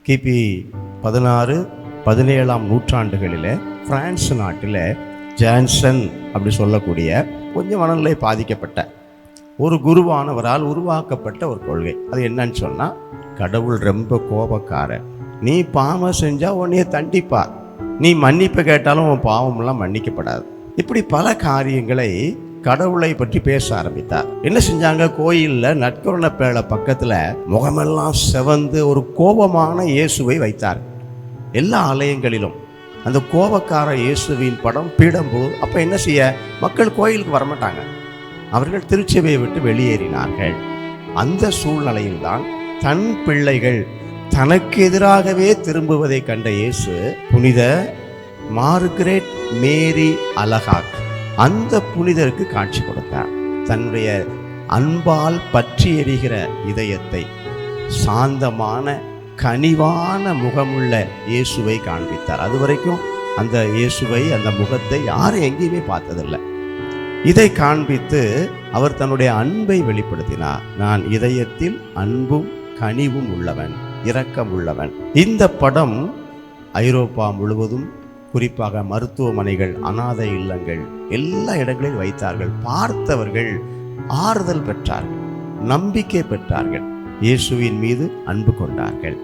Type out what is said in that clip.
கிபி 16-17 நூற்றாண்டுகளில் பிரான்ஸ் நாட்டில் ஜான்சன் அப்படி சொல்லக்கூடிய கொஞ்சம் மனநிலை பாதிக்கப்பட்ட ஒரு குருவானவரால் உருவாக்கப்பட்ட ஒரு கொள்கை. அது என்னன்னு சொன்னால், கடவுள் ரொம்ப கோபக்காரன், நீ பாவம் செஞ்சால் உன்னைய தண்டிப்பார், நீ மன்னிப்பு கேட்டாலும் உன் பாவமெல்லாம் மன்னிக்கப்படாது. இப்படி பல காரியங்களை கடவுளை பற்றி பேச ஆரம்பித்தார். என்ன செஞ்சாங்க, கோயிலில் நற்கருணை பேழை பக்கத்தில் முகமெல்லாம் செவந்து ஒரு கோபமான இயேசுவை வைத்தார். எல்லா ஆலயங்களிலும் அந்த கோபக்கார இயேசுவின் படம் பீடம்போது அப்போ என்ன செய்ய, மக்கள் கோயிலுக்கு வரமாட்டாங்க, அவர்கள் திருச்சபையை விட்டு வெளியேறினார்கள். அந்த சூழ்நிலையில்தான் தன் பிள்ளைகள் தனக்கு எதிராகவே திரும்புவதை கண்ட இயேசு புனித மார்கரெட் மேரி அலகாக் அந்த புனிதருக்கு காட்சி கொடுத்தார். தன்னுடைய அன்பால் பற்றி எரிகிற இதயத்தை, சாந்தமான கனிவான முகமுள்ள இயேசுவை காண்பித்தார். அது வரைக்கும் அந்த இயேசுவை, அந்த முகத்தை யாரும் எங்கேயுமே பார்த்ததில்லை. இதை காண்பித்து அவர் தன்னுடைய அன்பை வெளிப்படுத்தினார். நான் இதயத்தில் அன்பும் கனிவும் உள்ளவன், இரக்கம் உள்ளவன். இந்த படம் ஐரோப்பா முழுவதும், குறிப்பாக மருத்துவமனைகள், அனாதை இல்லங்கள், எல்லா இடங்களிலும் வைத்தார்கள். பார்த்தவர்கள் ஆறுதல் பெற்றார்கள், நம்பிக்கை பெற்றார்கள், இயேசுவின் மீது அன்பு கொண்டார்கள்.